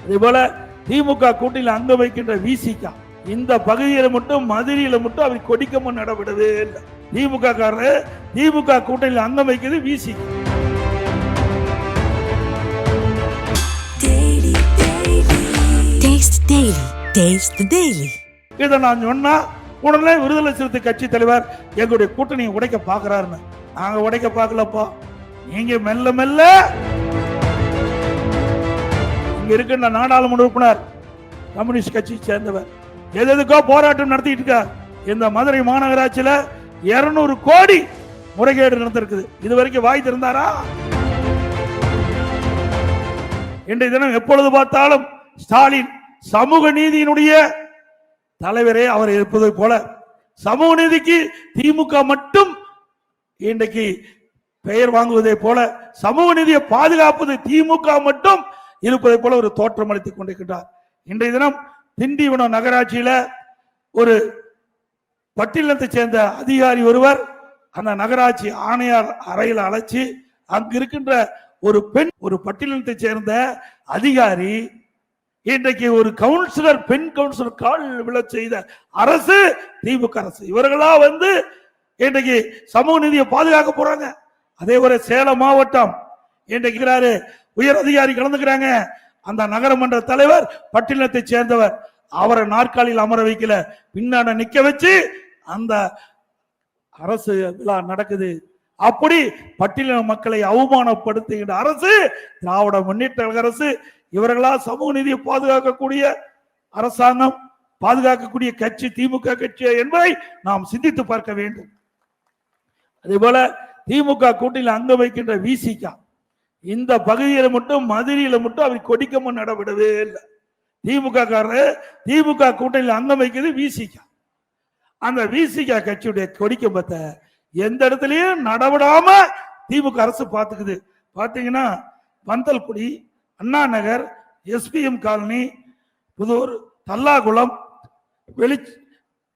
அதே போல திமுக கூட்டணியில் அங்க வைக்கின்ற விசிகா இந்த பகுதியில மட்டும் மதுரையில மட்டும் அவர் கொடிக்கம நடவிடவே இல்லை. திமுக காரரு திமுக கூட்டணியில் அங்கம் வைக்கிறது விசிகா. இதை நான் சொன்னா உடனே விடுதலை சிறுத்தை கட்சி தலைவர் எங்களுடைய கூட்டணியை உடைக்க பாக்குறாருன்னு. நாங்க உடைக்க பார்க்கலப்பா, நீங்க மெல்ல மெல்ல இங்க இருக்கின்ற நாடாளுமன்ற உறுப்பினர் கம்யூனிஸ்ட் கட்சியை சேர்ந்தவர் எதுக்கோ போராட்டம் நடத்திட்டு இருக்கார். இந்த மதுரை மாநகராட்சியில 200 கோடி முறைகேடு நடந்திருக்குது. இதுவரைக்கும் வாய் திறந்தாரா? இன்றைய தினம் எப்பொழுது பார்த்தாலும் ஸ்டாலின் சமூக நீதியினுடைய தலைவரே அவர் இருப்பதை போல சமூக நீதிக்கு திமுக மட்டும் இன்றைக்கு பெயர் வாங்குவதை போல சமூக நீதியை பாதுகாப்பது திமுக மட்டும் இருப்பதை போல ஒரு தோற்றம் அளித்துக் கொண்டிருக்கிறார். இன்றைய தினம் திண்டிவனம் நகராட்சியில ஒரு பட்டியலத்தை சேர்ந்த அதிகாரி ஒருவர் அந்த நகராட்சி ஆணையாளர் அறையில் அழைச்சி அங்கு இருக்கின்ற ஒரு பெண், ஒரு பட்டியலத்தை சேர்ந்த அதிகாரி இன்றைக்கு ஒரு கவுன்சிலர், பெண் கவுன்சிலர் கால் விழ செய்த அரசு திமுக அரசு. இவர்களா இன்றைக்கு சமூக நீதியை பாதுகாக்க போறாங்க. அதே போல சேலம் மாவட்டம் இன்றைக்கு உயர் அதிகாரி கலந்துக்கிறாங்க. அந்த நகரமன்ற தலைவர் பட்டியலத்தை சேர்ந்தவர், அவரை நாற்காலியில் அமர வைக்கல, பின்னாட நிக்க வச்சு அந்த அரசு விழா நடக்குது. அப்படி பட்டியலின மக்களை அவமானப்படுத்துகின்ற அரசு திராவிட முன்னேற்ற கழக அரசு. இவர்களா சமூக நீதியை பாதுகாக்கக்கூடிய அரசாங்கம், பாதுகாக்கக்கூடிய கட்சி திமுக கட்சி என்பதை நாம் சிந்தித்து பார்க்க வேண்டும். அதே போல திமுக கூட்டணியில் அங்க வைக்கின்ற விசிகா இந்த பகுதியில மட்டும் மதுரையில மட்டும் அவர் கொடிக்கம நடவிடவே இல்லை. திமுக காரரு திமுக கூட்டணியில் அங்கம் வைக்கிறது விசிகா. அந்த விசிகா கட்சியுடைய கொடிக்கம்பத்தை எந்த இடத்துலயும் நடவிடாம திமுக அரசு பாத்துக்குது. பாத்தீங்கன்னா பந்தல்குடி, அண்ணா நகர், எஸ்பிஎம் காலனி, புதூர், தல்லாகுளம்,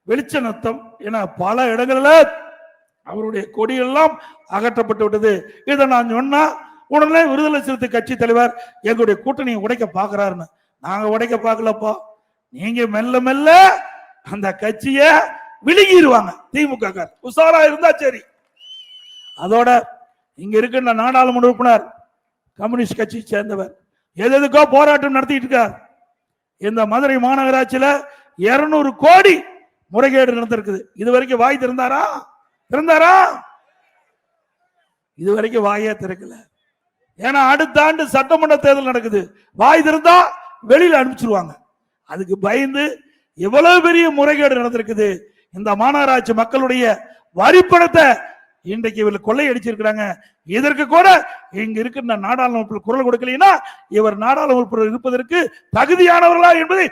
வெளிச்சநத்தம் என பல இடங்களில் அவருடைய கொடியெல்லாம் அகற்றப்பட்டு விட்டது. இதை நான் சொன்னா உடனே விடுதலை சிறுத்தை கட்சி தலைவர் எங்களுடைய கூட்டணியை உடைக்க பாக்குறாருன்னு. நாங்க உடைக்க பார்க்கலப்பா, நீங்க மெல்ல மெல்ல அந்த கட்சிய விழுங்கிடுவாங்க. திமுக உசாரா இருந்தா சரி. அதோட இங்க இருக்கின்ற நாடாளுமன்ற உறுப்பினர் கம்யூனிஸ்ட் கட்சியை சேர்ந்தவர் எதுக்கோ போராட்டம் நடத்திட்டு இருக்கார். இந்த மதுரை மாநகராட்சியில 200 கோடி முறைகேடு நடந்திருக்குது. இதுவரைக்கும் வாய் திறந்தாரா? இதுவரைக்கும் வாயே திறக்கல. ஏன்னா அடுத்த ஆண்டு சட்டமன்ற தேர்தல் நடக்குது. வாய் திறந்தா வெளியில அனுப்பிச்சிருவாங்க. அதுக்கு பயந்து எவ்வளவு பெரிய முறைகேடு நடந்திருக்குது. இந்த மாநகராட்சி மக்களுடைய வரிப்பணத்தை இன்றைக்கு இவர்கள் கொள்ளையடிச்சிருக்கிறாங்க. இதற்கு கூட இங்க இருக்கிற நாடாளுமன்ற குரல் கொடுக்கலைன்னா இவர் நாடாளுமன்ற இருப்பதற்கு தகுதியானவர்களா என்பதை